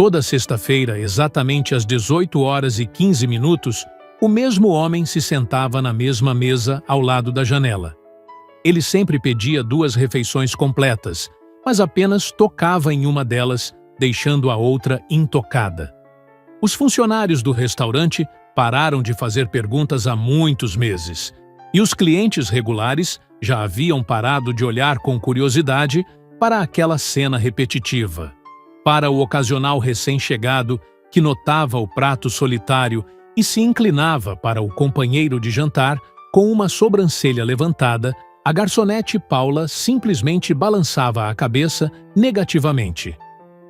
Toda sexta-feira, exatamente às 18h15, o mesmo homem se sentava na mesma mesa ao lado da janela. Ele sempre pedia 2 refeições completas, mas apenas tocava em uma delas, deixando a outra intocada. Os funcionários do restaurante pararam de fazer perguntas há muitos meses, e os clientes regulares já haviam parado de olhar com curiosidade para aquela cena repetitiva. Para o ocasional recém-chegado, que notava o prato solitário e se inclinava para o companheiro de jantar com uma sobrancelha levantada, a garçonete Paula simplesmente balançava a cabeça negativamente.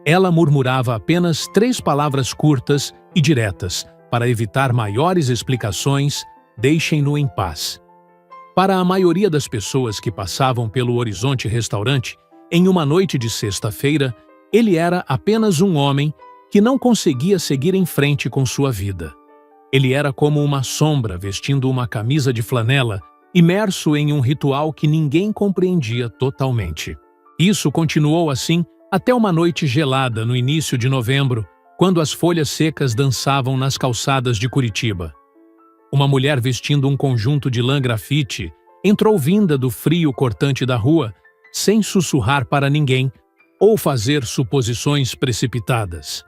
Ela murmurava apenas 3 palavras curtas e diretas para evitar maiores explicações: deixem-no em paz. Para a maioria das pessoas que passavam pelo Horizonte Restaurante, em uma noite de sexta-feira, ele era apenas um homem que não conseguia seguir em frente com sua vida. Ele era como uma sombra vestindo uma camisa de flanela, imerso em um ritual que ninguém compreendia totalmente. Isso continuou assim até uma noite gelada no início de novembro, quando as folhas secas dançavam nas calçadas de Curitiba. Uma mulher vestindo um conjunto de lã grafite entrou vinda do frio cortante da rua, sem sussurrar para ninguém ou fazer suposições precipitadas.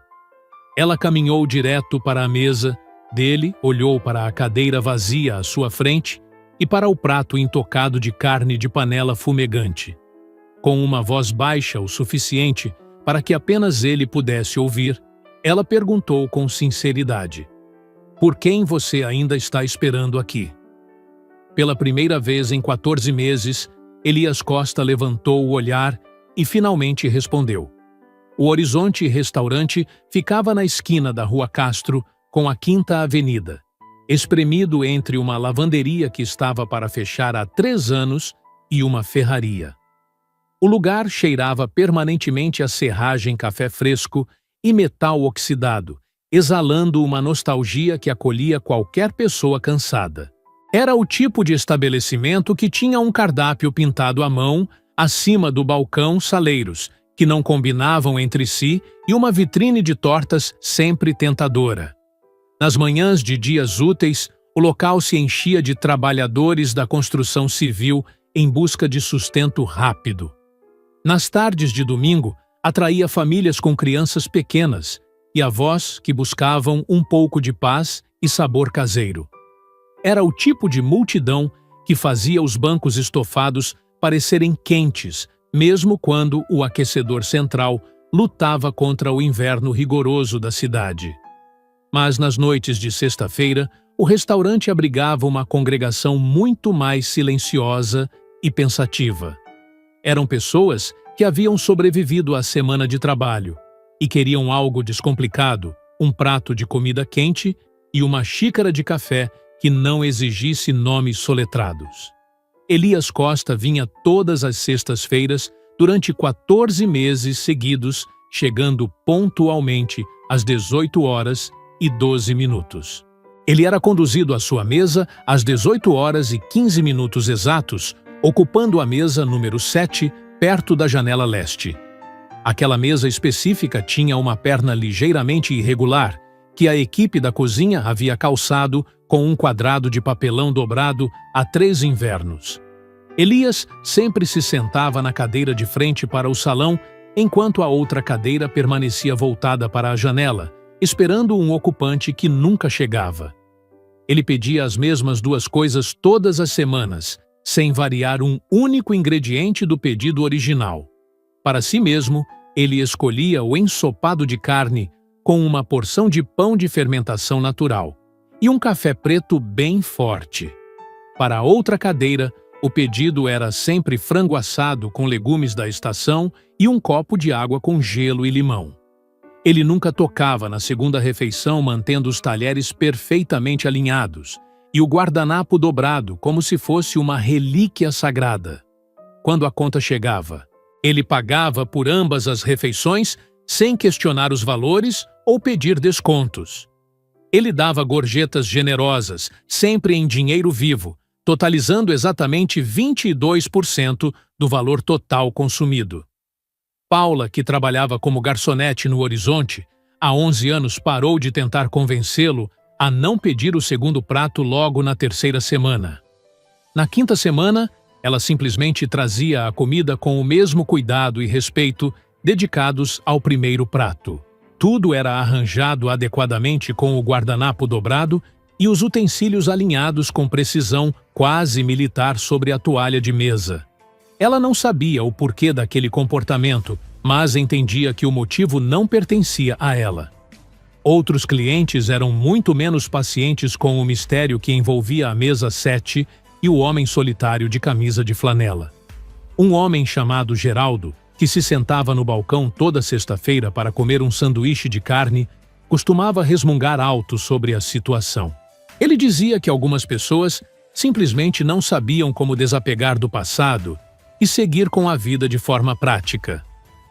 Ela caminhou direto para a mesa dele, olhou para a cadeira vazia à sua frente e para o prato intocado de carne de panela fumegante. Com uma voz baixa o suficiente para que apenas ele pudesse ouvir, ela perguntou com sinceridade: "Por quem você ainda está esperando aqui?" Pela primeira vez em 14 meses, Elias Costa levantou o olhar e finalmente respondeu. O Horizonte Restaurante ficava na esquina da Rua Castro com a Quinta Avenida, espremido entre uma lavanderia que estava para fechar há 3 anos e uma ferraria. O lugar cheirava permanentemente a serragem, café fresco e metal oxidado, exalando uma nostalgia que acolhia qualquer pessoa cansada. Era o tipo de estabelecimento que tinha um cardápio pintado à mão acima do balcão, saleiros que não combinavam entre si e uma vitrine de tortas sempre tentadora. Nas manhãs de dias úteis, o local se enchia de trabalhadores da construção civil em busca de sustento rápido. Nas tardes de domingo, atraía famílias com crianças pequenas e avós que buscavam um pouco de paz e sabor caseiro. Era o tipo de multidão que fazia os bancos estofados parecerem quentes, mesmo quando o aquecedor central lutava contra o inverno rigoroso da cidade. Mas nas noites de sexta-feira, o restaurante abrigava uma congregação muito mais silenciosa e pensativa. Eram pessoas que haviam sobrevivido à semana de trabalho e queriam algo descomplicado, um prato de comida quente e uma xícara de café que não exigisse nomes soletrados. Elias Costa vinha todas as sextas-feiras durante 14 meses seguidos, chegando pontualmente às 18h12. Ele era conduzido à sua mesa às 18h15 exatos, ocupando a mesa número 7, perto da janela leste. Aquela mesa específica tinha uma perna ligeiramente irregular, que a equipe da cozinha havia calçado com um quadrado de papelão dobrado há 3 invernos. Elias sempre se sentava na cadeira de frente para o salão, enquanto a outra cadeira permanecia voltada para a janela, esperando um ocupante que nunca chegava. Ele pedia as mesmas 2 coisas todas as semanas, sem variar um único ingrediente do pedido original. Para si mesmo, ele escolhia o ensopado de carne com uma porção de pão de fermentação natural e um café preto bem forte. Para a outra cadeira, o pedido era sempre frango assado com legumes da estação e um copo de água com gelo e limão. Ele nunca tocava na segunda refeição, mantendo os talheres perfeitamente alinhados e o guardanapo dobrado como se fosse uma relíquia sagrada. Quando a conta chegava, ele pagava por ambas as refeições sem questionar os valores ou pedir descontos. Ele dava gorjetas generosas, sempre em dinheiro vivo, totalizando exatamente 22% do valor total consumido. Paula, que trabalhava como garçonete no Horizonte, Há 11 anos parou de tentar convencê-lo a não pedir o segundo prato logo na terceira semana. Na quinta semana, ela simplesmente trazia a comida com o mesmo cuidado e respeito dedicados ao primeiro prato. Tudo era arranjado adequadamente com o guardanapo dobrado e os utensílios alinhados com precisão quase militar sobre a toalha de mesa. Ela não sabia o porquê daquele comportamento, mas entendia que o motivo não pertencia a ela. Outros clientes eram muito menos pacientes com o mistério que envolvia a mesa 7 e o homem solitário de camisa de flanela. Um homem chamado Geraldo, que se sentava no balcão toda sexta-feira para comer um sanduíche de carne, costumava resmungar alto sobre a situação. Ele dizia que algumas pessoas simplesmente não sabiam como desapegar do passado e seguir com a vida de forma prática.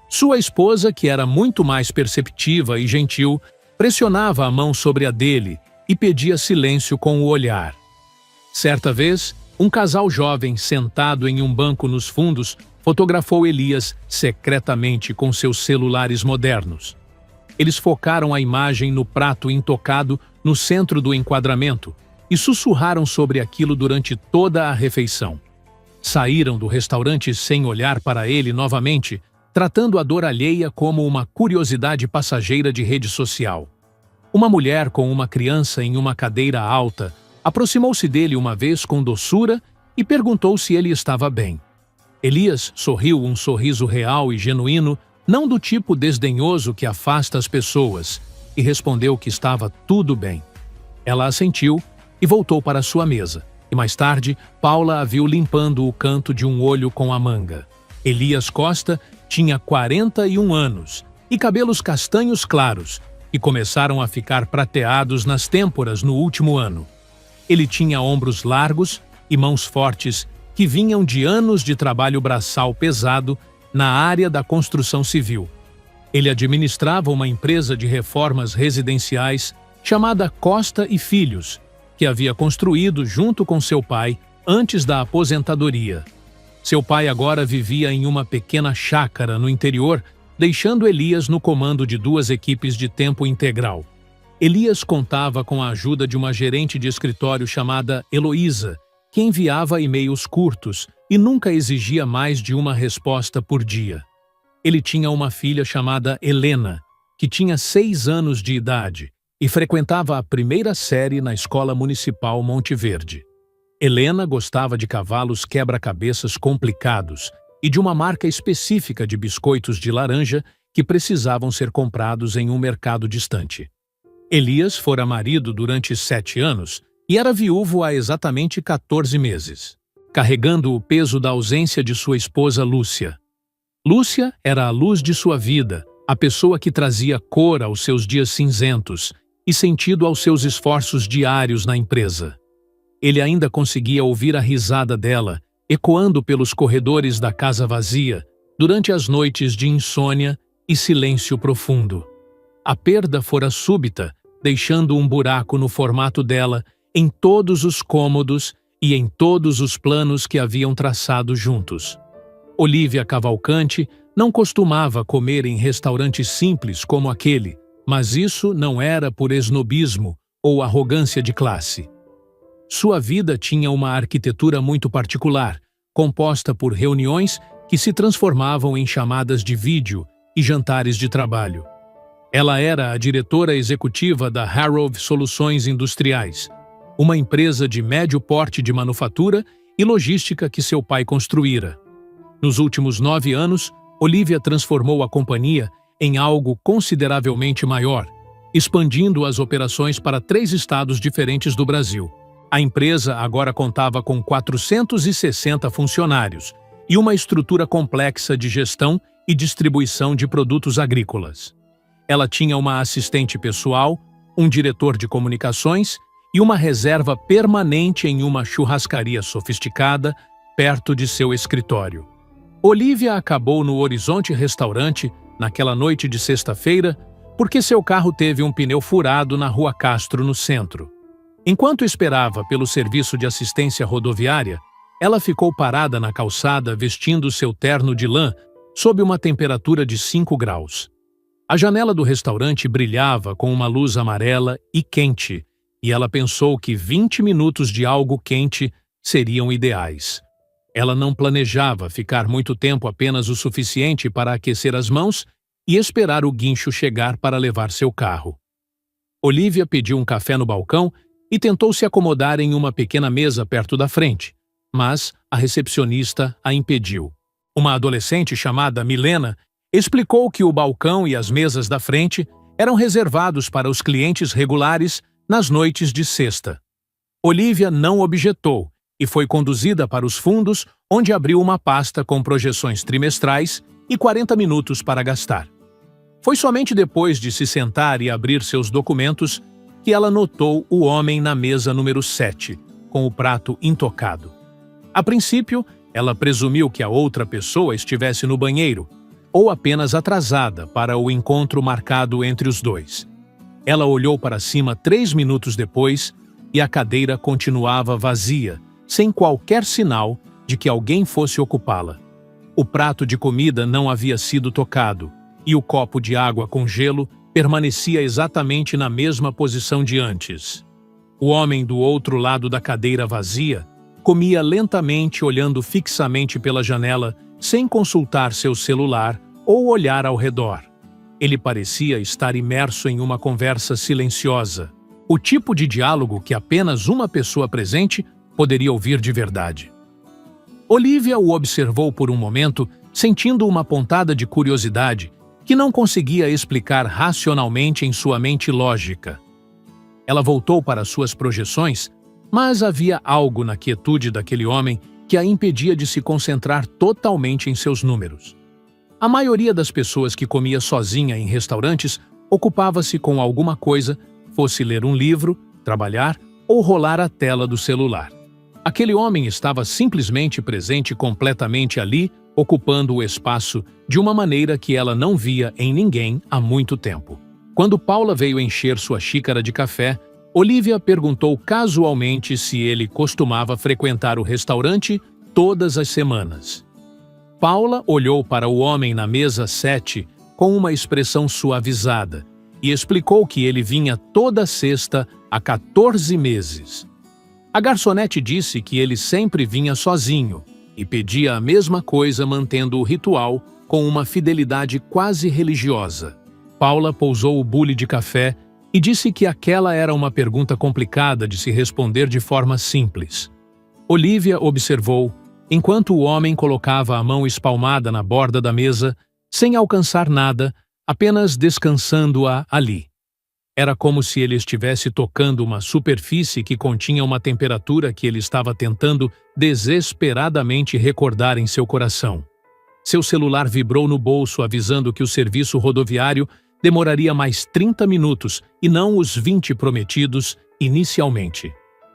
Sua esposa, que era muito mais perceptiva e gentil, pressionava a mão sobre a dele e pedia silêncio com o olhar. Certa vez, um casal jovem sentado em um banco nos fundos fotografou Elias secretamente com seus celulares modernos. Eles focaram a imagem no prato intocado no centro do enquadramento e sussurraram sobre aquilo durante toda a refeição. Saíram do restaurante sem olhar para ele novamente, tratando a dor alheia como uma curiosidade passageira de rede social. Uma mulher com uma criança em uma cadeira alta aproximou-se dele uma vez com doçura e perguntou se ele estava bem. Elias sorriu um sorriso real e genuíno, não do tipo desdenhoso que afasta as pessoas, e respondeu que estava tudo bem. Ela assentiu e voltou para sua mesa, e mais tarde Paula a viu limpando o canto de um olho com a manga. Elias Costa tinha 41 anos e cabelos castanhos claros, que começaram a ficar prateados nas têmporas no último ano. Ele tinha ombros largos e mãos fortes que vinham de anos de trabalho braçal pesado na área da construção civil. Ele administrava uma empresa de reformas residenciais chamada Costa e Filhos, que havia construído junto com seu pai antes da aposentadoria. Seu pai agora vivia em uma pequena chácara no interior, deixando Elias no comando de 2 equipes de tempo integral. Elias contava com a ajuda de uma gerente de escritório chamada Heloísa, que enviava e-mails curtos e nunca exigia mais de uma resposta por dia. Ele tinha uma filha chamada Helena, que tinha 6 anos de idade e frequentava a primeira série na Escola Municipal Monte Verde. Helena gostava de cavalos quebra-cabeças complicados e de uma marca específica de biscoitos de laranja que precisavam ser comprados em um mercado distante. Elias fora marido durante 7 anos e era viúvo há exatamente 14 meses, carregando o peso da ausência de sua esposa Lúcia. Lúcia era a luz de sua vida, a pessoa que trazia cor aos seus dias cinzentos e sentido aos seus esforços diários na empresa. Ele ainda conseguia ouvir a risada dela, ecoando pelos corredores da casa vazia, durante as noites de insônia e silêncio profundo. A perda fora súbita, deixando um buraco no formato dela, em todos os cômodos e em todos os planos que haviam traçado juntos. Olívia Cavalcante não costumava comer em restaurantes simples como aquele, mas isso não era por esnobismo ou arrogância de classe. Sua vida tinha uma arquitetura muito particular, composta por reuniões que se transformavam em chamadas de vídeo e jantares de trabalho. Ela era a diretora executiva da Harrov Soluções Industriais, uma empresa de médio porte de manufatura e logística que seu pai construíra. Nos últimos 9 anos, Olívia transformou a companhia em algo consideravelmente maior, expandindo as operações para 3 estados diferentes do Brasil. A empresa agora contava com 460 funcionários e uma estrutura complexa de gestão e distribuição de produtos agrícolas. Ela tinha uma assistente pessoal, um diretor de comunicações e uma reserva permanente em uma churrascaria sofisticada perto de seu escritório. Olívia acabou no Horizonte Restaurante naquela noite de sexta-feira porque seu carro teve um pneu furado na Rua Castro, no centro. Enquanto esperava pelo serviço de assistência rodoviária, ela ficou parada na calçada vestindo seu terno de lã sob uma temperatura de 5 graus. A janela do restaurante brilhava com uma luz amarela e quente, e ela pensou que 20 minutos de algo quente seriam ideais. Ela não planejava ficar muito tempo, apenas o suficiente para aquecer as mãos e esperar o guincho chegar para levar seu carro. Olivia pediu um café no balcão e tentou se acomodar em uma pequena mesa perto da frente, mas a recepcionista a impediu. Uma adolescente chamada Milena explicou que o balcão e as mesas da frente eram reservados para os clientes regulares nas noites de sexta. Olivia não objetou e foi conduzida para os fundos, onde abriu uma pasta com projeções trimestrais e 40 minutos para gastar. Foi somente depois de se sentar e abrir seus documentos que ela notou o homem na mesa número 7, com o prato intocado. A princípio, ela presumiu que a outra pessoa estivesse no banheiro, ou apenas atrasada para o encontro marcado entre os dois. Ela olhou para cima 3 minutos depois e a cadeira continuava vazia, sem qualquer sinal de que alguém fosse ocupá-la. O prato de comida não havia sido tocado, e o copo de água com gelo permanecia exatamente na mesma posição de antes. O homem do outro lado da cadeira vazia comia lentamente, olhando fixamente pela janela, sem consultar seu celular ou olhar ao redor. Ele parecia estar imerso em uma conversa silenciosa, o tipo de diálogo que apenas uma pessoa presente poderia ouvir de verdade. Olivia o observou por um momento, sentindo uma pontada de curiosidade que não conseguia explicar racionalmente em sua mente lógica. Ela voltou para suas projeções, mas havia algo na quietude daquele homem que a impedia de se concentrar totalmente em seus números. A maioria das pessoas que comia sozinha em restaurantes ocupava-se com alguma coisa, fosse ler um livro, trabalhar ou rolar a tela do celular. Aquele homem estava simplesmente presente completamente ali, ocupando o espaço de uma maneira que ela não via em ninguém há muito tempo. Quando Paula veio encher sua xícara de café, Olivia perguntou casualmente se ele costumava frequentar o restaurante todas as semanas. Paula olhou para o homem na mesa 7 com uma expressão suavizada e explicou que ele vinha toda sexta há 14 meses. A garçonete disse que ele sempre vinha sozinho e pedia a mesma coisa, mantendo o ritual com uma fidelidade quase religiosa. Paula pousou o bule de café e disse que aquela era uma pergunta complicada de se responder de forma simples. Olivia observou, enquanto o homem colocava a mão espalmada na borda da mesa, sem alcançar nada, apenas descansando-a ali. Era como se ele estivesse tocando uma superfície que continha uma temperatura que ele estava tentando desesperadamente recordar em seu coração. Seu celular vibrou no bolso, avisando que o serviço rodoviário demoraria mais 30 minutos e não os 20 prometidos inicialmente.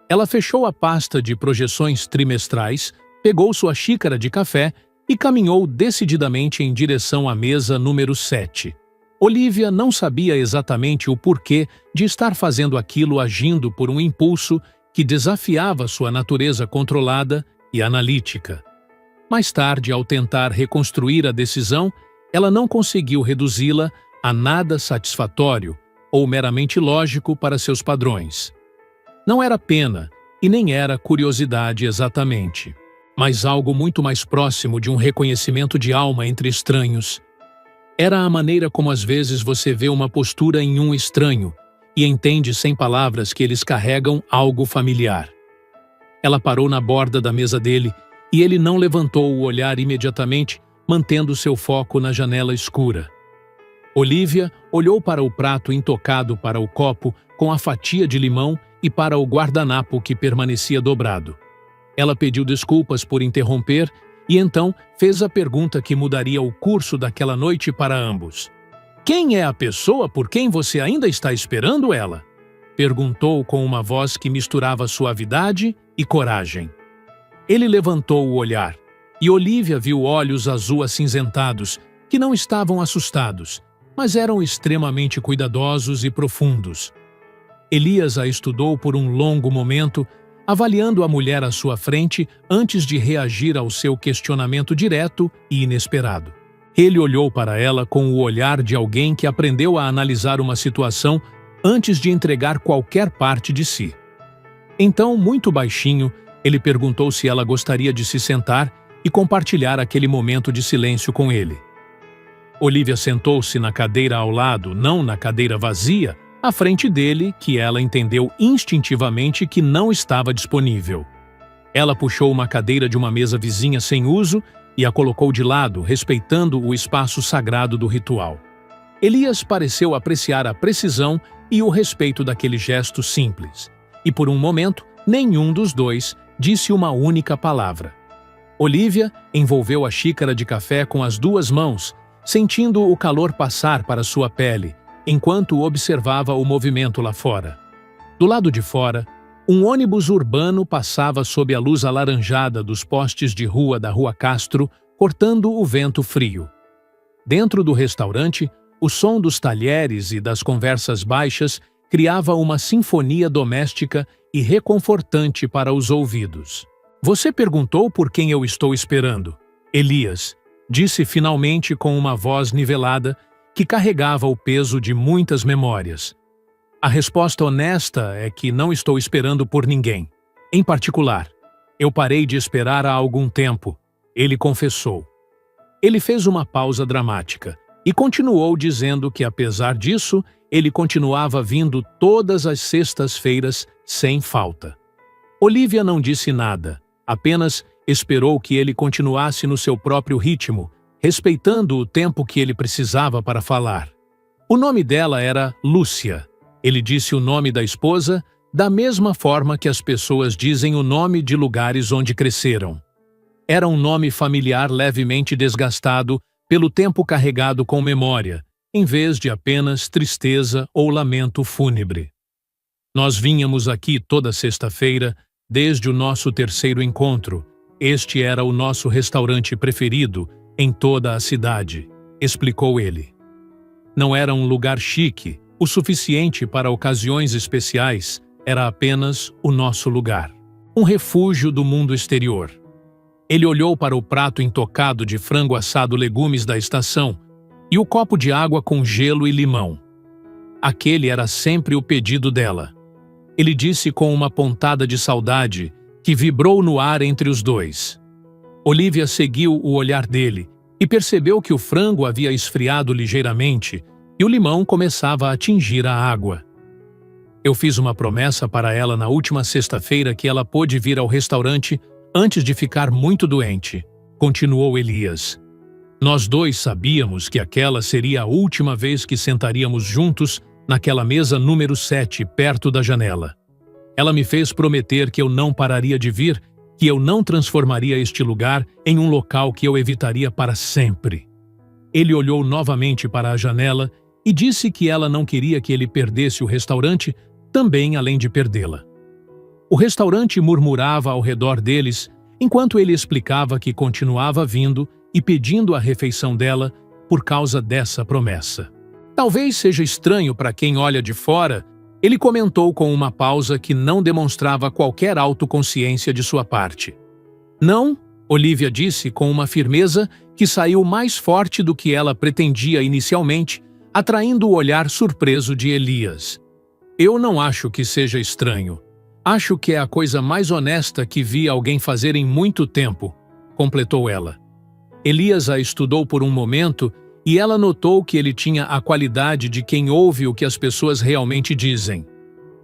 Ela fechou a pasta de projeções trimestrais, pegou sua xícara de café e caminhou decididamente em direção à mesa número 7. Olivia não sabia exatamente o porquê de estar fazendo aquilo, agindo por um impulso que desafiava sua natureza controlada e analítica. Mais tarde, ao tentar reconstruir a decisão, ela não conseguiu reduzi-la a nada satisfatório ou meramente lógico para seus padrões. Não era pena e nem era curiosidade exatamente, mas algo muito mais próximo de um reconhecimento de alma entre estranhos. Era a maneira como às vezes você vê uma postura em um estranho e entende sem palavras que eles carregam algo familiar. Ela parou na borda da mesa dele e ele não levantou o olhar imediatamente, mantendo seu foco na janela escura. Olivia olhou para o prato intocado, para o copo com a fatia de limão e para o guardanapo que permanecia dobrado. Ela pediu desculpas por interromper e então fez a pergunta que mudaria o curso daquela noite para ambos. "Quem é a pessoa por quem você ainda está esperando ela?" perguntou com uma voz que misturava suavidade e coragem. Ele levantou o olhar e Olivia viu olhos azul acinzentados que não estavam assustados, mas eram extremamente cuidadosos e profundos. Elias a estudou por um longo momento, avaliando a mulher à sua frente antes de reagir ao seu questionamento direto e inesperado. Ele olhou para ela com o olhar de alguém que aprendeu a analisar uma situação antes de entregar qualquer parte de si. Então, muito baixinho, ele perguntou se ela gostaria de se sentar e compartilhar aquele momento de silêncio com ele. Olivia sentou-se na cadeira ao lado, não na cadeira vazia, à frente dele, que ela entendeu instintivamente que não estava disponível. Ela puxou uma cadeira de uma mesa vizinha sem uso e a colocou de lado, respeitando o espaço sagrado do ritual. Elias pareceu apreciar a precisão e o respeito daquele gesto simples. E por um momento, nenhum dos dois disse uma única palavra. Olivia envolveu a xícara de café com as duas mãos, sentindo o calor passar para sua pele, enquanto observava o movimento lá fora. Do lado de fora, um ônibus urbano passava sob a luz alaranjada dos postes de rua da Rua Castro, cortando o vento frio. Dentro do restaurante, o som dos talheres e das conversas baixas criava uma sinfonia doméstica e reconfortante para os ouvidos. Você perguntou por quem eu estou esperando. Elias disse finalmente com uma voz nivelada que carregava o peso de muitas memórias. A resposta honesta é que não estou esperando por ninguém. Em particular, eu parei de esperar há algum tempo, ele confessou. Ele fez uma pausa dramática e continuou dizendo que, apesar disso, ele continuava vindo todas as sextas-feiras sem falta. Olivia não disse nada, apenas esperou que ele continuasse no seu próprio ritmo, respeitando o tempo que ele precisava para falar. O nome dela era Lúcia. Ele disse o nome da esposa da mesma forma que as pessoas dizem o nome de lugares onde cresceram. Era um nome familiar levemente desgastado pelo tempo carregado com memória, em vez de apenas tristeza ou lamento fúnebre. Nós vínhamos aqui toda sexta-feira, desde o nosso terceiro encontro. Este era o nosso restaurante preferido em toda a cidade, explicou ele. Não era um lugar chique, o suficiente para ocasiões especiais, era apenas o nosso lugar. Um refúgio do mundo exterior. Ele olhou para o prato intocado de frango assado legumes da estação e o copo de água com gelo e limão. Aquele era sempre o pedido dela. Ele disse com uma pontada de saudade que vibrou no ar entre os dois. Olivia seguiu o olhar dele e percebeu que o frango havia esfriado ligeiramente e o limão começava a atingir a água. Eu fiz uma promessa para ela na última sexta-feira que ela pôde vir ao restaurante antes de ficar muito doente, continuou Elias. Nós dois sabíamos que aquela seria a última vez que sentaríamos juntos naquela mesa número 7, perto da janela. Ela me fez prometer que eu não pararia de vir, que eu não transformaria este lugar em um local que eu evitaria para sempre. Ele olhou novamente para a janela e disse que ela não queria que ele perdesse o restaurante, também além de perdê-la. O restaurante murmurava ao redor deles, enquanto ele explicava que continuava vindo e pedindo a refeição dela por causa dessa promessa. Talvez seja estranho para quem olha de fora, ele comentou com uma pausa que não demonstrava qualquer autoconsciência de sua parte. Não, Olivia disse com uma firmeza que saiu mais forte do que ela pretendia inicialmente, atraindo o olhar surpreso de Elias. Eu não acho que seja estranho. Acho que é a coisa mais honesta que vi alguém fazer em muito tempo, completou ela. Elias a estudou por um momento e ela notou que ele tinha a qualidade de quem ouve o que as pessoas realmente dizem.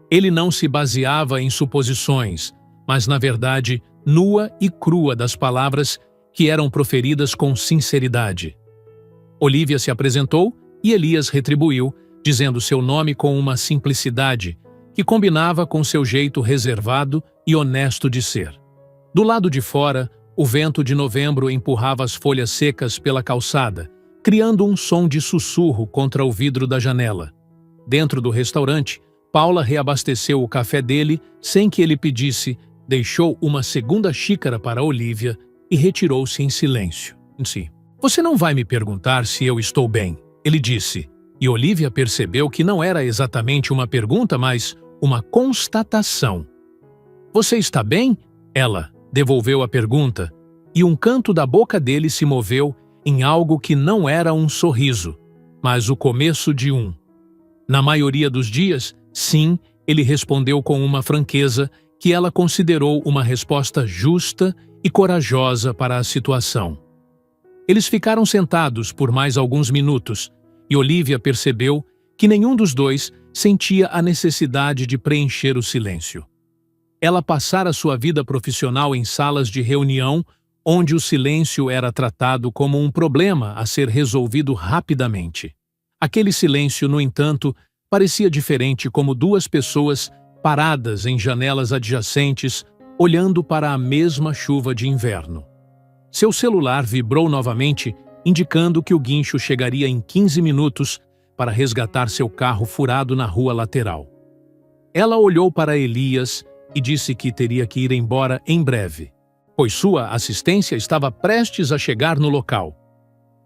Ele não se baseava em suposições, mas na verdade nua e crua das palavras que eram proferidas com sinceridade. Olivia se apresentou e Elias retribuiu, dizendo seu nome com uma simplicidade que combinava com seu jeito reservado e honesto de ser. Do lado de fora, o vento de novembro empurrava as folhas secas pela calçada, criando um som de sussurro contra o vidro da janela. Dentro do restaurante, Paula reabasteceu o café dele sem que ele pedisse, deixou uma segunda xícara para Olivia e retirou-se em silêncio. Você não vai me perguntar se eu estou bem, ele disse, e Olivia percebeu que não era exatamente uma pergunta, mas uma constatação. Você está bem? Ela devolveu a pergunta, e um canto da boca dele se moveu em algo que não era um sorriso, mas o começo de um. Na maioria dos dias, sim, ele respondeu com uma franqueza que ela considerou uma resposta justa e corajosa para a situação. Eles ficaram sentados por mais alguns minutos e Olivia percebeu que nenhum dos dois sentia a necessidade de preencher o silêncio. Ela passara sua vida profissional em salas de reunião onde o silêncio era tratado como um problema a ser resolvido rapidamente. Aquele silêncio, no entanto, parecia diferente, como duas pessoas paradas em janelas adjacentes, olhando para a mesma chuva de inverno. Seu celular vibrou novamente, indicando que o guincho chegaria em 15 minutos para resgatar seu carro furado na rua lateral. Ela olhou para Elias e disse que teria que ir embora em breve, pois sua assistência estava prestes a chegar no local.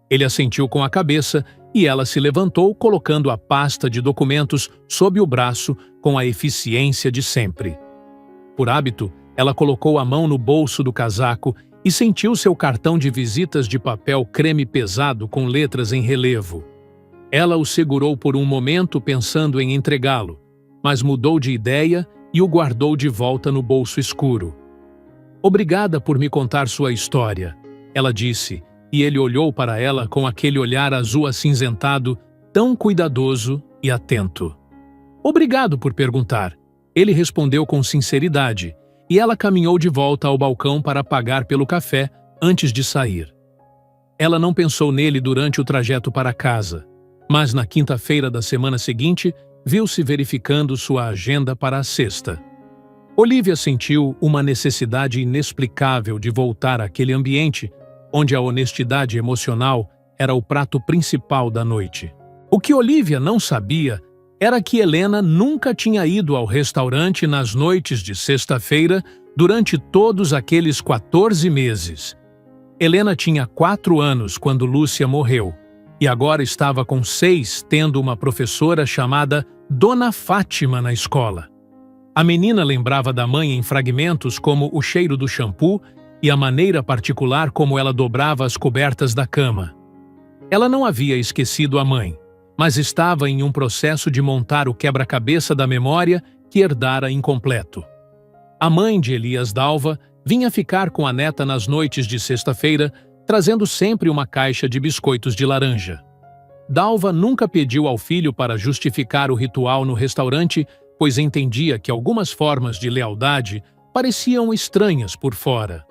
Ele assentiu com a cabeça e ela se levantou, colocando a pasta de documentos sob o braço com a eficiência de sempre. Por hábito, ela colocou a mão no bolso do casaco e sentiu seu cartão de visitas de papel creme pesado com letras em relevo. Ela o segurou por um momento pensando em entregá-lo, mas mudou de ideia e o guardou de volta no bolso escuro. "Obrigada por me contar sua história", ela disse, e ele olhou para ela com aquele olhar azul acinzentado, tão cuidadoso e atento. "Obrigado por perguntar", ele respondeu com sinceridade, e ela caminhou de volta ao balcão para pagar pelo café antes de sair. Ela não pensou nele durante o trajeto para casa, mas na quinta-feira da semana seguinte, viu-se verificando sua agenda para a sexta. Olivia sentiu uma necessidade inexplicável de voltar àquele ambiente onde a honestidade emocional era o prato principal da noite. O que Olivia não sabia era que Helena nunca tinha ido ao restaurante nas noites de sexta-feira durante todos aqueles 14 meses. Helena tinha 4 anos quando Lúcia morreu, e agora estava com 6, tendo uma professora chamada Dona Fátima na escola. A menina lembrava da mãe em fragmentos, como o cheiro do shampoo e a maneira particular como ela dobrava as cobertas da cama. Ela não havia esquecido a mãe, mas estava em um processo de montar o quebra-cabeça da memória que herdara incompleto. A mãe de Elias Dalva vinha ficar com a neta nas noites de sexta-feira, trazendo sempre uma caixa de biscoitos de laranja. Dalva nunca pediu ao filho para justificar o ritual no restaurante, pois entendia que algumas formas de lealdade pareciam estranhas por fora.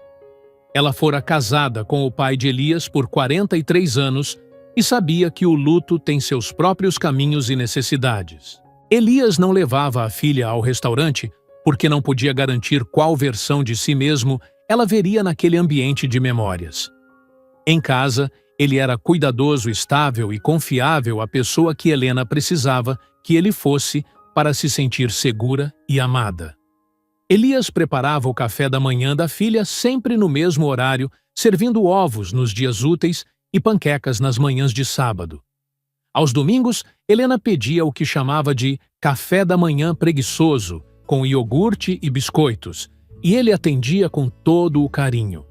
Ela fora casada com o pai de Elias por 43 anos e sabia que o luto tem seus próprios caminhos e necessidades. Elias não levava a filha ao restaurante porque não podia garantir qual versão de si mesmo ela veria naquele ambiente de memórias. Em casa, ele era cuidadoso, estável e confiável, a pessoa que Helena precisava que ele fosse para se sentir segura e amada. Elias preparava o café da manhã da filha sempre no mesmo horário, servindo ovos nos dias úteis e panquecas nas manhãs de sábado. Aos domingos, Helena pedia o que chamava de café da manhã preguiçoso, com iogurte e biscoitos, e ele atendia com todo o carinho.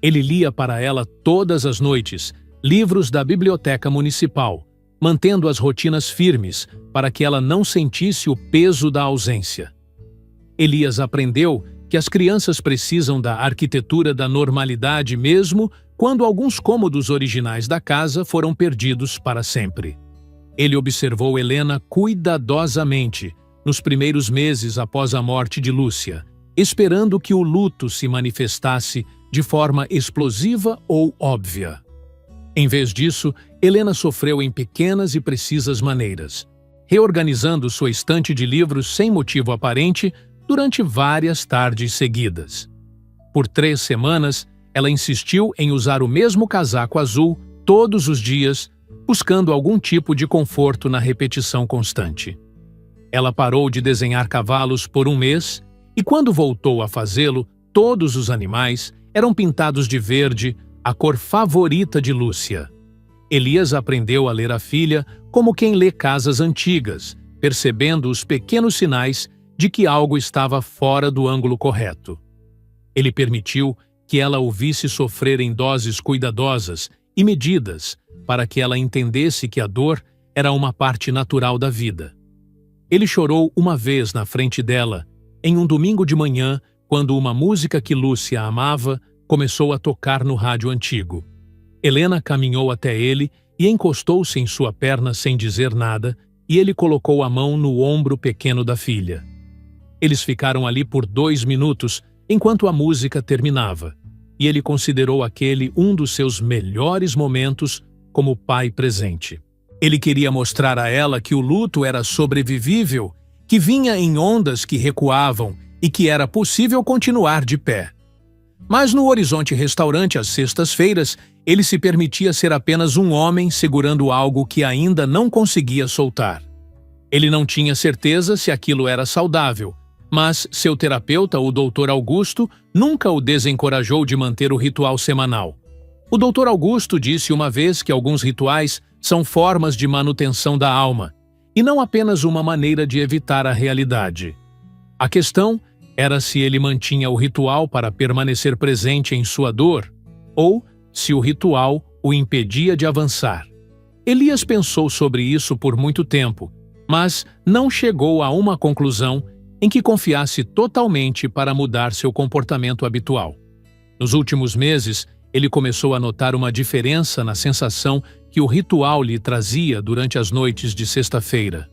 Ele lia para ela todas as noites livros da biblioteca municipal, mantendo as rotinas firmes para que ela não sentisse o peso da ausência. Elias aprendeu que as crianças precisam da arquitetura da normalidade mesmo quando alguns cômodos originais da casa foram perdidos para sempre. Ele observou Helena cuidadosamente nos primeiros meses após a morte de Lúcia, esperando que o luto se manifestasse de forma explosiva ou óbvia. Em vez disso, Helena sofreu em pequenas e precisas maneiras, reorganizando sua estante de livros sem motivo aparente durante várias tardes seguidas. Por 3 semanas, ela insistiu em usar o mesmo casaco azul todos os dias, buscando algum tipo de conforto na repetição constante. Ela parou de desenhar cavalos por 1 mês e, quando voltou a fazê-lo, todos os animais eram pintados de verde, a cor favorita de Lúcia. Elias aprendeu a ler a filha como quem lê casas antigas, percebendo os pequenos sinais de que algo estava fora do ângulo correto. Ele permitiu que ela o visse sofrer em doses cuidadosas e medidas para que ela entendesse que a dor era uma parte natural da vida. Ele chorou uma vez na frente dela, em um domingo de manhã, quando uma música que Lúcia amava começou a tocar no rádio antigo. Helena caminhou até ele e encostou-se em sua perna sem dizer nada, e ele colocou a mão no ombro pequeno da filha. Eles ficaram ali por 2 minutos, enquanto a música terminava, e ele considerou aquele um dos seus melhores momentos como pai presente. Ele queria mostrar a ela que o luto era sobrevivível, que vinha em ondas que recuavam e que era possível continuar de pé. Mas no Horizonte Restaurante, às sextas-feiras, ele se permitia ser apenas um homem segurando algo que ainda não conseguia soltar. Ele não tinha certeza se aquilo era saudável, mas seu terapeuta, o Dr. Augusto, nunca o desencorajou de manter o ritual semanal. O Dr. Augusto disse uma vez que alguns rituais são formas de manutenção da alma, e não apenas uma maneira de evitar a realidade. A questão era se ele mantinha o ritual para permanecer presente em sua dor, ou se o ritual o impedia de avançar. Elias pensou sobre isso por muito tempo, mas não chegou a uma conclusão em que confiasse totalmente para mudar seu comportamento habitual. Nos últimos meses, ele começou a notar uma diferença na sensação que o ritual lhe trazia durante as noites de sexta-feira.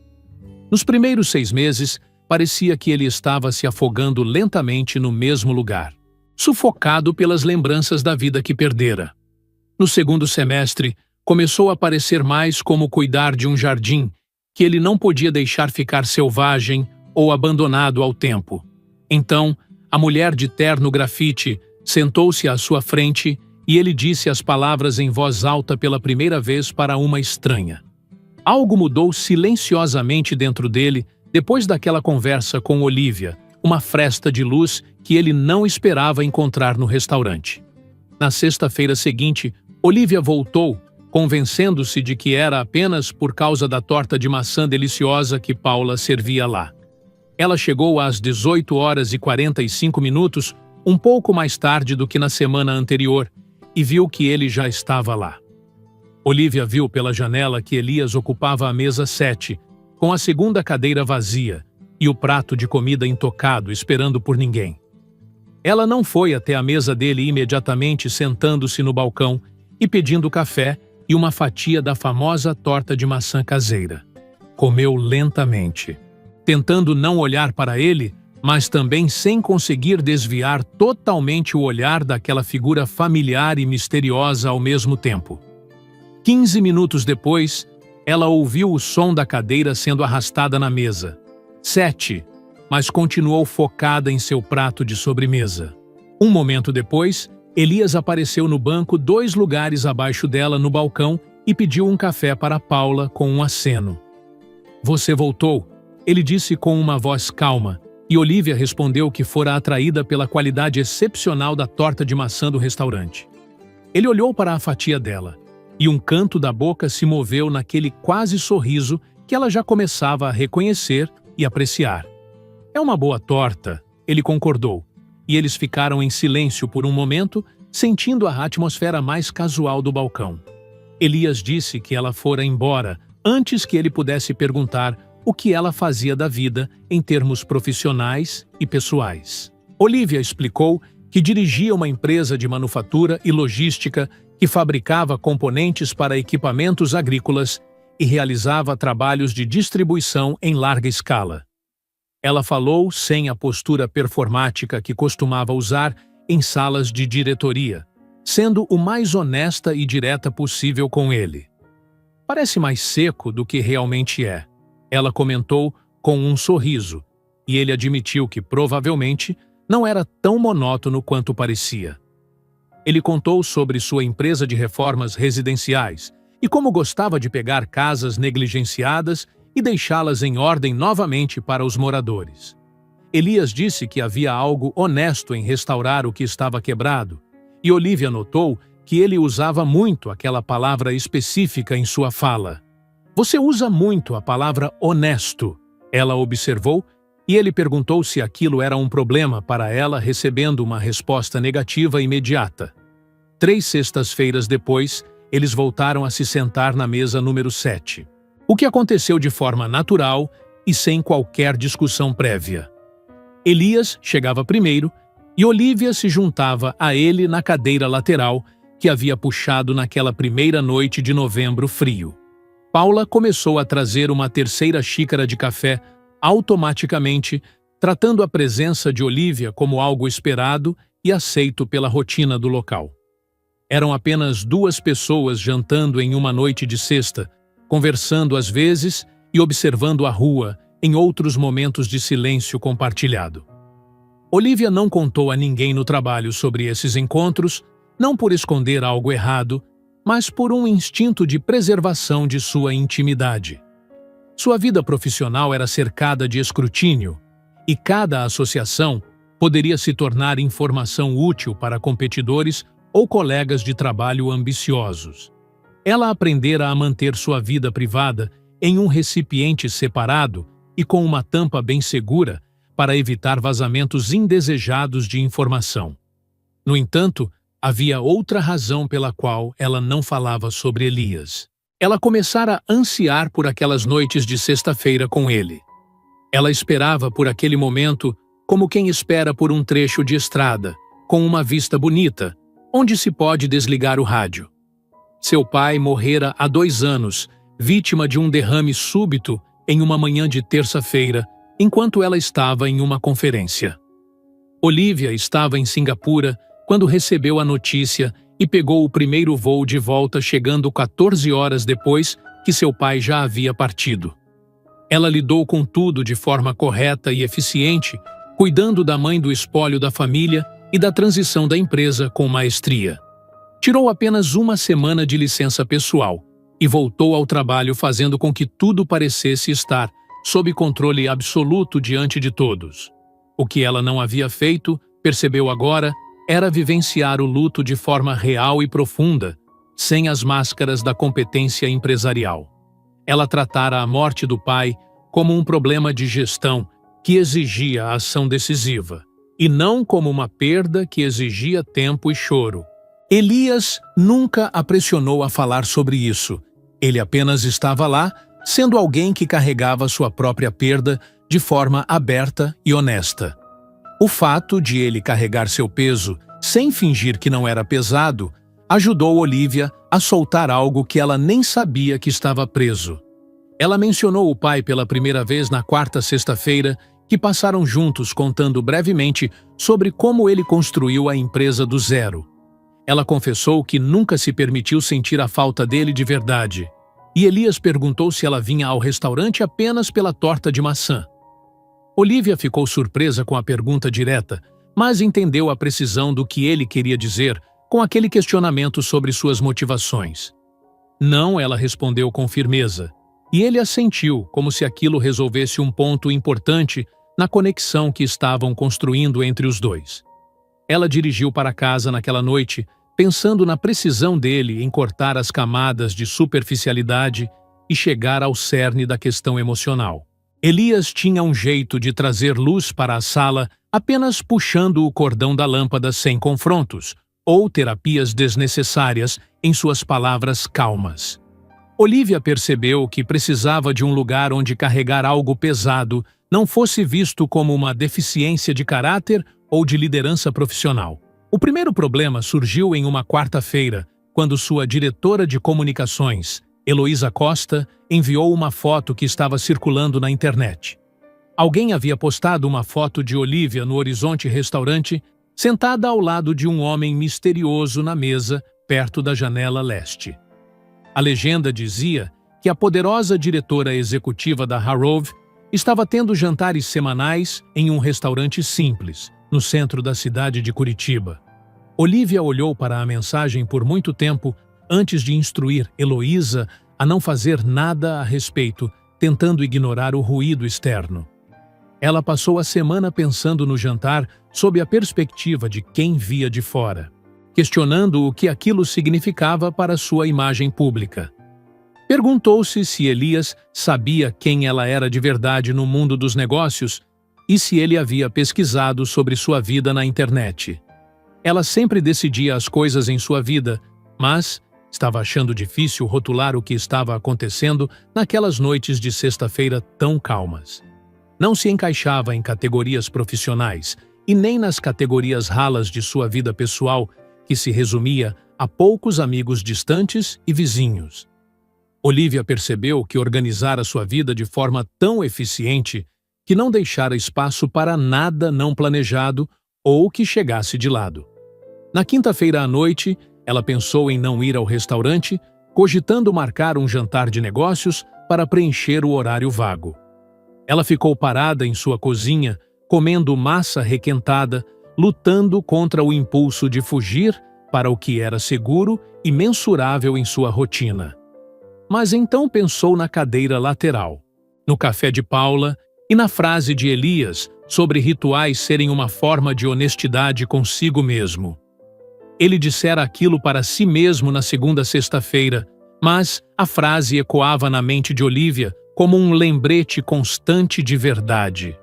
Nos primeiros 6 meses, parecia que ele estava se afogando lentamente no mesmo lugar, sufocado pelas lembranças da vida que perdera. No segundo semestre, começou a parecer mais como cuidar de um jardim que ele não podia deixar ficar selvagem ou abandonado ao tempo. Então, a mulher de terno grafite sentou-se à sua frente e ele disse as palavras em voz alta pela primeira vez para uma estranha. Algo mudou silenciosamente dentro dele depois daquela conversa com Olivia, uma fresta de luz que ele não esperava encontrar no restaurante. Na sexta-feira seguinte, Olivia voltou, convencendo-se de que era apenas por causa da torta de maçã deliciosa que Paula servia lá. Ela chegou às 18h45, um pouco mais tarde do que na semana anterior, e viu que ele já estava lá. Olivia viu pela janela que Elias ocupava a mesa 7, com a segunda cadeira vazia e o prato de comida intocado, esperando por ninguém. Ela não foi até a mesa dele imediatamente, sentando-se no balcão e pedindo café e uma fatia da famosa torta de maçã caseira. Comeu lentamente, tentando não olhar para ele, mas também sem conseguir desviar totalmente o olhar daquela figura familiar e misteriosa ao mesmo tempo. 15 minutos depois, ela ouviu o som da cadeira sendo arrastada na mesa. 7, mas continuou focada em seu prato de sobremesa. Um momento depois, Elias apareceu no banco 2 lugares abaixo dela no balcão e pediu um café para Paula com um aceno. "Você voltou", ele disse com uma voz calma, e Olivia respondeu que fora atraída pela qualidade excepcional da torta de maçã do restaurante. Ele olhou para a fatia dela, e um canto da boca se moveu naquele quase sorriso que ela já começava a reconhecer e apreciar. "É uma boa torta", ele concordou, e eles ficaram em silêncio por um momento, sentindo a atmosfera mais casual do balcão. Elias disse que ela fora embora antes que ele pudesse perguntar o que ela fazia da vida em termos profissionais e pessoais. Olivia explicou que dirigia uma empresa de manufatura e logística que fabricava componentes para equipamentos agrícolas e realizava trabalhos de distribuição em larga escala. Ela falou sem a postura performática que costumava usar em salas de diretoria, sendo o mais honesta e direta possível com ele. "Parece mais seco do que realmente é", ela comentou com um sorriso, e ele admitiu que provavelmente não era tão monótono quanto parecia. Ele contou sobre sua empresa de reformas residenciais e como gostava de pegar casas negligenciadas e deixá-las em ordem novamente para os moradores. Elias disse que havia algo honesto em restaurar o que estava quebrado, e Olivia notou que ele usava muito aquela palavra específica em sua fala. "Você usa muito a palavra honesto", ela observou, e ele perguntou se aquilo era um problema para ela, recebendo uma resposta negativa imediata. 3 sextas-feiras depois, eles voltaram a se sentar na mesa número 7. O que aconteceu de forma natural e sem qualquer discussão prévia. Elias chegava primeiro e Olivia se juntava a ele na cadeira lateral que havia puxado naquela primeira noite de novembro frio. Paula começou a trazer uma terceira xícara de café automaticamente, tratando a presença de Olivia como algo esperado e aceito pela rotina do local. Eram apenas 2 pessoas jantando em uma noite de sexta, conversando às vezes e observando a rua em outros momentos de silêncio compartilhado. Olivia não contou a ninguém no trabalho sobre esses encontros, não por esconder algo errado, mas por um instinto de preservação de sua intimidade. Sua vida profissional era cercada de escrutínio, e cada associação poderia se tornar informação útil para competidores ou colegas de trabalho ambiciosos. Ela aprendera a manter sua vida privada em um recipiente separado e com uma tampa bem segura para evitar vazamentos indesejados de informação. No entanto, havia outra razão pela qual ela não falava sobre Elias. Ela começara a ansiar por aquelas noites de sexta-feira com ele. Ela esperava por aquele momento como quem espera por um trecho de estrada, com uma vista bonita, onde se pode desligar o rádio. Seu pai morrera há 2 anos, vítima de um derrame súbito em uma manhã de terça-feira, enquanto ela estava em uma conferência. Olivia estava em Singapura quando recebeu a notícia e pegou o primeiro voo de volta, chegando 14 horas depois que seu pai já havia partido. Ela lidou com tudo de forma correta e eficiente, cuidando da mãe do espólio da família e da transição da empresa com maestria. Tirou apenas 1 semana de licença pessoal e voltou ao trabalho fazendo com que tudo parecesse estar sob controle absoluto diante de todos. O que ela não havia feito, percebeu agora, era vivenciar o luto de forma real e profunda, sem as máscaras da competência empresarial. Ela tratara a morte do pai como um problema de gestão que exigia ação decisiva, e não como uma perda que exigia tempo e choro. Elias nunca a pressionou a falar sobre isso. Ele apenas estava lá, sendo alguém que carregava sua própria perda de forma aberta e honesta. O fato de ele carregar seu peso, sem fingir que não era pesado, ajudou Olivia a soltar algo que ela nem sabia que estava preso. Ela mencionou o pai pela primeira vez na 4ª sexta-feira, que passaram juntos contando brevemente sobre como ele construiu a empresa do zero. Ela confessou que nunca se permitiu sentir a falta dele de verdade. E Elias perguntou se ela vinha ao restaurante apenas pela torta de maçã. Olivia ficou surpresa com a pergunta direta, mas entendeu a precisão do que ele queria dizer com aquele questionamento sobre suas motivações. Não, ela respondeu com firmeza, e ele assentiu como se aquilo resolvesse um ponto importante na conexão que estavam construindo entre os dois. Ela dirigiu para casa naquela noite, pensando na precisão dele em cortar as camadas de superficialidade e chegar ao cerne da questão emocional. Elias tinha um jeito de trazer luz para a sala apenas puxando o cordão da lâmpada sem confrontos, ou terapias desnecessárias em suas palavras calmas. Olivia percebeu que precisava de um lugar onde carregar algo pesado não fosse visto como uma deficiência de caráter ou de liderança profissional. O primeiro problema surgiu em uma quarta-feira, quando sua diretora de comunicações, Heloísa Costa, enviou uma foto que estava circulando na internet. Alguém havia postado uma foto de Olivia no Horizonte Restaurante, sentada ao lado de um homem misterioso na mesa, perto da janela leste. A legenda dizia que a poderosa diretora executiva da Harrove estava tendo jantares semanais em um restaurante simples, no centro da cidade de Curitiba. Olivia olhou para a mensagem por muito tempo antes de instruir Heloísa a não fazer nada a respeito, tentando ignorar o ruído externo. Ela passou a semana pensando no jantar sob a perspectiva de quem via de fora, questionando o que aquilo significava para sua imagem pública. Perguntou-se se Elias sabia quem ela era de verdade no mundo dos negócios e se ele havia pesquisado sobre sua vida na internet. Ela sempre decidia as coisas em sua vida, mas, Estava achando difícil rotular o que estava acontecendo naquelas noites de sexta-feira tão calmas. Não se encaixava em categorias profissionais e nem nas categorias ralas de sua vida pessoal, que se resumia a poucos amigos distantes e vizinhos. Olivia percebeu que organizara sua vida de forma tão eficiente que não deixara espaço para nada não planejado ou que chegasse de lado. Na quinta-feira à noite, ela pensou em não ir ao restaurante, cogitando marcar um jantar de negócios para preencher o horário vago. Ela ficou parada em sua cozinha, comendo massa requentada, lutando contra o impulso de fugir para o que era seguro e mensurável em sua rotina. Mas então pensou na cadeira lateral, no café de Paula e na frase de Elias sobre rituais serem uma forma de honestidade consigo mesmo. Ele dissera aquilo para si mesmo na segunda sexta-feira, mas a frase ecoava na mente de Olivia como um lembrete constante de verdade.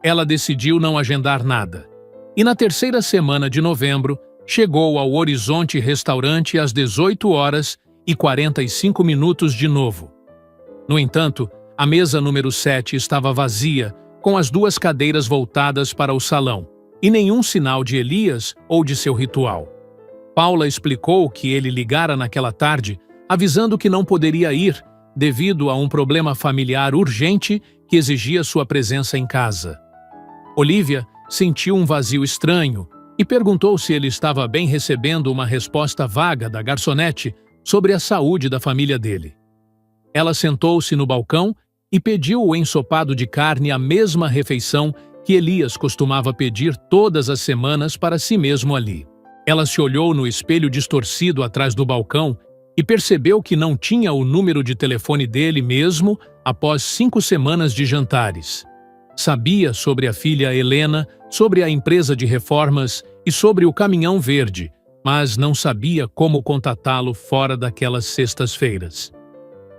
Ela decidiu não agendar nada. E na terceira semana de novembro, chegou ao Horizonte Restaurante às 18h45 de novo. No entanto, a mesa número 7 estava vazia, com as duas cadeiras voltadas para o salão, e nenhum sinal de Elias ou de seu ritual. Paula explicou que ele ligara naquela tarde, avisando que não poderia ir, devido a um problema familiar urgente que exigia sua presença em casa. Olivia sentiu um vazio estranho e perguntou se ele estava bem recebendo uma resposta vaga da garçonete sobre a saúde da família dele. Ela sentou-se no balcão e pediu o ensopado de carne, a mesma refeição que Elias costumava pedir todas as semanas para si mesmo ali. Ela se olhou no espelho distorcido atrás do balcão e percebeu que não tinha o número de telefone dele mesmo após 5 semanas de jantares. Sabia sobre a filha Helena, sobre a empresa de reformas e sobre o caminhão verde, mas não sabia como contatá-lo fora daquelas sextas-feiras.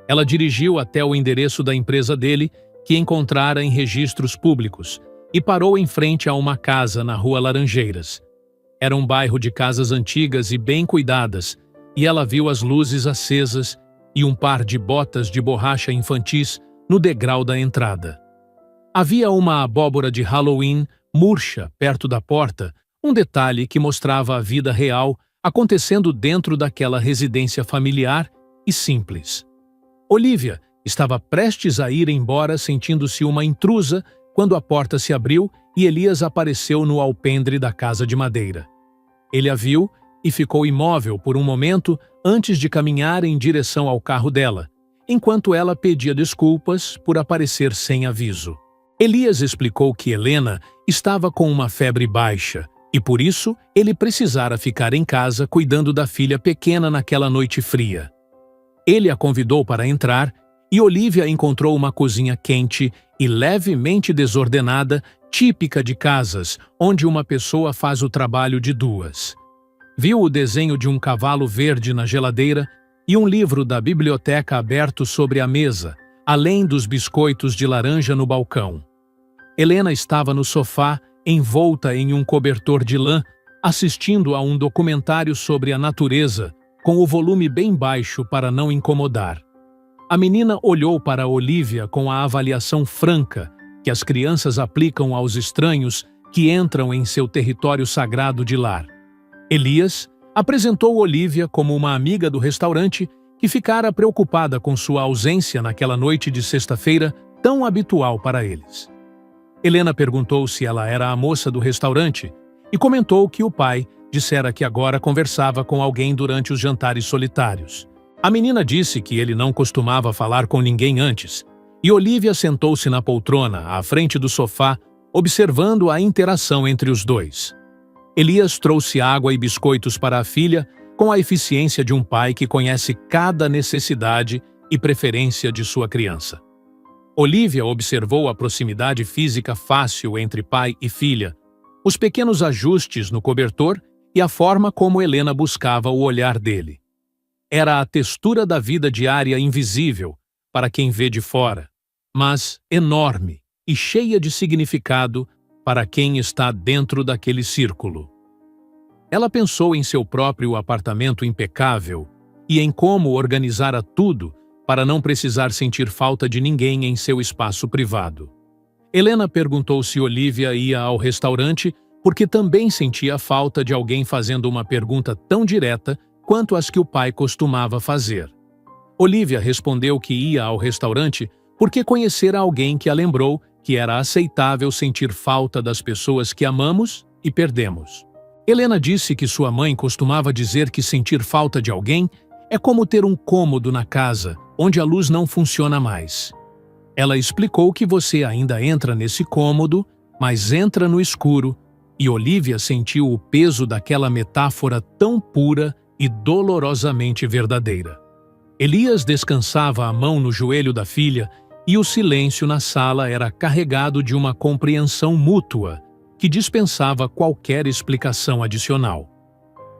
Ela dirigiu até o endereço da empresa dele, que encontrara em registros públicos, e parou em frente a uma casa na Rua Laranjeiras. Era um bairro de casas antigas e bem cuidadas, e ela viu as luzes acesas e um par de botas de borracha infantis no degrau da entrada. Havia uma abóbora de Halloween murcha perto da porta, um detalhe que mostrava a vida real acontecendo dentro daquela residência familiar e simples. Olivia estava prestes a ir embora, sentindo-se uma intrusa, quando a porta se abriu e Elias apareceu no alpendre da casa de madeira. Ele a viu e ficou imóvel por um momento antes de caminhar em direção ao carro dela, enquanto ela pedia desculpas por aparecer sem aviso. Elias explicou que Helena estava com uma febre baixa e, por isso, ele precisara ficar em casa cuidando da filha pequena naquela noite fria. Ele a convidou para entrar e Olivia encontrou uma cozinha quente e levemente desordenada, típica de casas onde uma pessoa faz o trabalho de duas. Viu o desenho de um cavalo verde na geladeira e um livro da biblioteca aberto sobre a mesa, além dos biscoitos de laranja no balcão. Helena estava no sofá, envolta em um cobertor de lã, assistindo a um documentário sobre a natureza, com o volume bem baixo para não incomodar. A menina olhou para Olivia com a avaliação franca que as crianças aplicam aos estranhos que entram em seu território sagrado de lar. Elias apresentou Olivia como uma amiga do restaurante que ficara preocupada com sua ausência naquela noite de sexta-feira tão habitual para eles. Helena perguntou se ela era a moça do restaurante e comentou que o pai dissera que agora conversava com alguém durante os jantares solitários. A menina disse que ele não costumava falar com ninguém antes, e Olivia sentou-se na poltrona, à frente do sofá, observando a interação entre os dois. Elias trouxe água e biscoitos para a filha, com a eficiência de um pai que conhece cada necessidade e preferência de sua criança. Olivia observou a proximidade física fácil entre pai e filha, os pequenos ajustes no cobertor e a forma como Helena buscava o olhar dele. Era a textura da vida diária invisível para quem vê de fora, mas enorme e cheia de significado para quem está dentro daquele círculo. Ela pensou em seu próprio apartamento impecável e em como organizara tudo para não precisar sentir falta de ninguém em seu espaço privado. Helena perguntou se Olivia ia ao restaurante porque também sentia falta de alguém fazendo uma pergunta tão direta quanto as que o pai costumava fazer. Olivia respondeu que ia ao restaurante porque conhecera alguém que a lembrou que era aceitável sentir falta das pessoas que amamos e perdemos. Helena disse que sua mãe costumava dizer que sentir falta de alguém é como ter um cômodo na casa onde a luz não funciona mais. Ela explicou que você ainda entra nesse cômodo, mas entra no escuro, e Olivia sentiu o peso daquela metáfora tão pura e dolorosamente verdadeira. Elias descansava a mão no joelho da filha e o silêncio na sala era carregado de uma compreensão mútua que dispensava qualquer explicação adicional.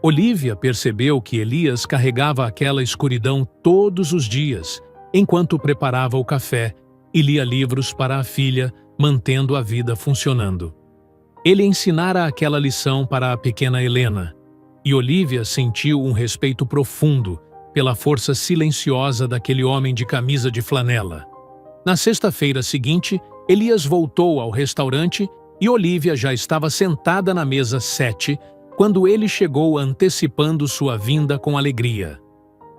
Olivia percebeu que Elias carregava aquela escuridão todos os dias, enquanto preparava o café e lia livros para a filha, mantendo a vida funcionando. Ele ensinara aquela lição para a pequena Helena, e Olivia sentiu um respeito profundo pela força silenciosa daquele homem de camisa de flanela. Na sexta-feira seguinte, Elias voltou ao restaurante e Olivia já estava sentada na mesa 7 quando ele chegou antecipando sua vinda com alegria.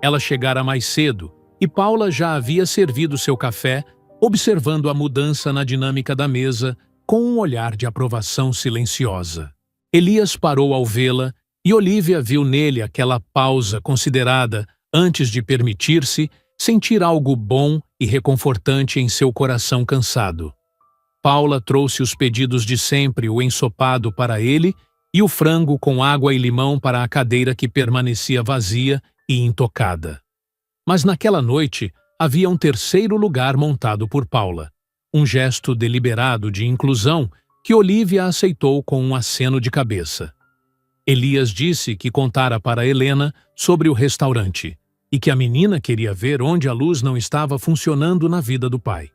Ela chegara mais cedo e Paula já havia servido seu café, observando a mudança na dinâmica da mesa com um olhar de aprovação silenciosa. Elias parou ao vê-la e Olivia viu nele aquela pausa considerada antes de permitir-se sentir algo bom e reconfortante em seu coração cansado. Paula trouxe os pedidos de sempre, o ensopado para ele e o frango com água e limão para a cadeira que permanecia vazia e intocada. Mas naquela noite havia um terceiro lugar montado por Paula, um gesto deliberado de inclusão que Olivia aceitou com um aceno de cabeça. Elias disse que contara para Helena sobre o restaurante e que a menina queria ver onde a luz não estava funcionando na vida do pai.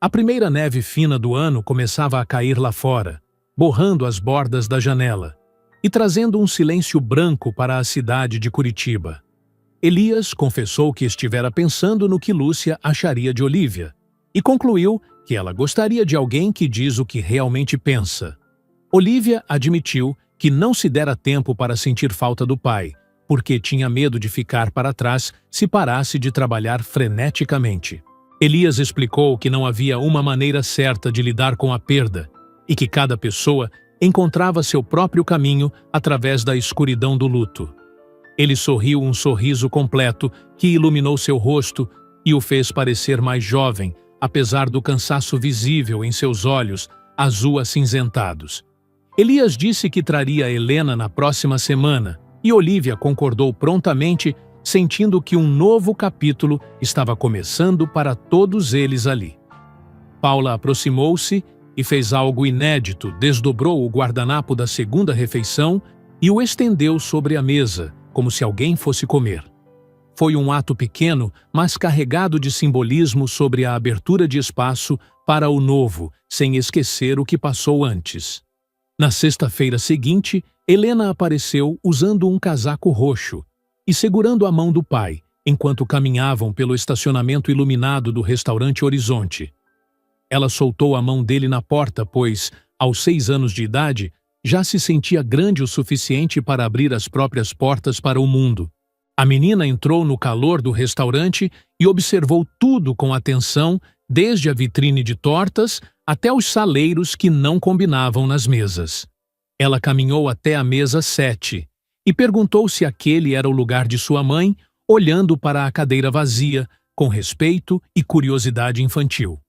A primeira neve fina do ano começava a cair lá fora, borrando as bordas da janela e trazendo um silêncio branco para a cidade de Curitiba. Elias confessou que estivera pensando no que Lúcia acharia de Olivia e concluiu que ela gostaria de alguém que diz o que realmente pensa. Olivia admitiu que não se dera tempo para sentir falta do pai, porque tinha medo de ficar para trás se parasse de trabalhar freneticamente. Elias explicou que não havia uma maneira certa de lidar com a perda e que cada pessoa encontrava seu próprio caminho através da escuridão do luto. Ele sorriu um sorriso completo que iluminou seu rosto e o fez parecer mais jovem, apesar do cansaço visível em seus olhos azul acinzentados. Elias disse que traria Helena na próxima semana e Olivia concordou prontamente, sentindo que um novo capítulo estava começando para todos eles ali. Paula aproximou-se e fez algo inédito, desdobrou o guardanapo da segunda refeição e o estendeu sobre a mesa, como se alguém fosse comer. Foi um ato pequeno, mas carregado de simbolismo sobre a abertura de espaço para o novo, sem esquecer o que passou antes. Na sexta-feira seguinte, Helena apareceu usando um casaco roxo e segurando a mão do pai, enquanto caminhavam pelo estacionamento iluminado do restaurante Horizonte. Ela soltou a mão dele na porta, pois, aos 6 anos de idade, já se sentia grande o suficiente para abrir as próprias portas para o mundo. A menina entrou no calor do restaurante e observou tudo com atenção, desde a vitrine de tortas até os saleiros que não combinavam nas mesas. Ela caminhou até a mesa 7 e perguntou se aquele era o lugar de sua mãe, olhando para a cadeira vazia, com respeito e curiosidade infantil.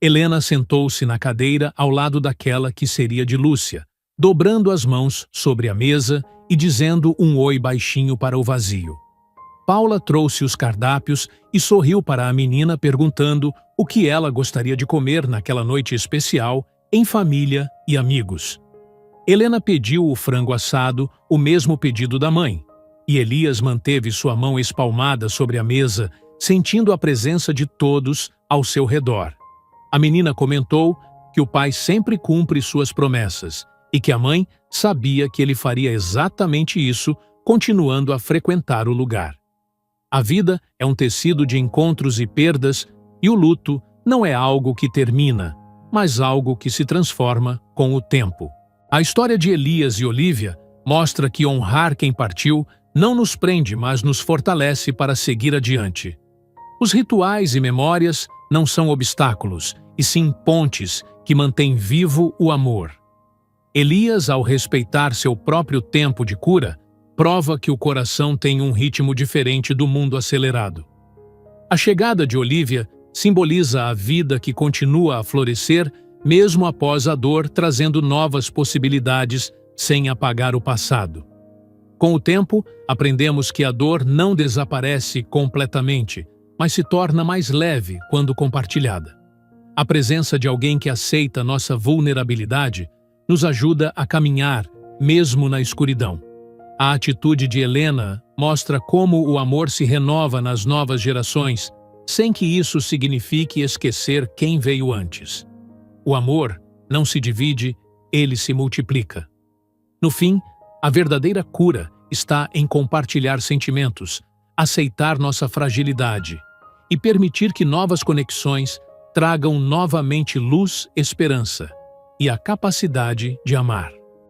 Helena sentou-se na cadeira ao lado daquela que seria de Lúcia, dobrando as mãos sobre a mesa e dizendo um oi baixinho para o vazio. Paula trouxe os cardápios e sorriu para a menina perguntando o que ela gostaria de comer naquela noite especial, em família e amigos. Helena pediu o frango assado, o mesmo pedido da mãe, e Elias manteve sua mão espalmada sobre a mesa, sentindo a presença de todos ao seu redor. A menina comentou que o pai sempre cumpre suas promessas e que a mãe sabia que ele faria exatamente isso, continuando a frequentar o lugar. A vida é um tecido de encontros e perdas, e o luto não é algo que termina, mas algo que se transforma com o tempo. A história de Elias e Olívia mostra que honrar quem partiu não nos prende, mas nos fortalece para seguir adiante. Os rituais e memórias não são obstáculos, e sim pontes que mantêm vivo o amor. Elias, ao respeitar seu próprio tempo de cura, prova que o coração tem um ritmo diferente do mundo acelerado. A chegada de Olívia simboliza a vida que continua a florescer mesmo após a dor, trazendo novas possibilidades sem apagar o passado. Com o tempo, aprendemos que a dor não desaparece completamente, mas se torna mais leve quando compartilhada. A presença de alguém que aceita nossa vulnerabilidade nos ajuda a caminhar, mesmo na escuridão. A atitude de Helena mostra como o amor se renova nas novas gerações, sem que isso signifique esquecer quem veio antes. O amor não se divide, ele se multiplica. No fim, a verdadeira cura está em compartilhar sentimentos, aceitar nossa fragilidade e permitir que novas conexões tragam novamente luz, esperança e a capacidade de amar.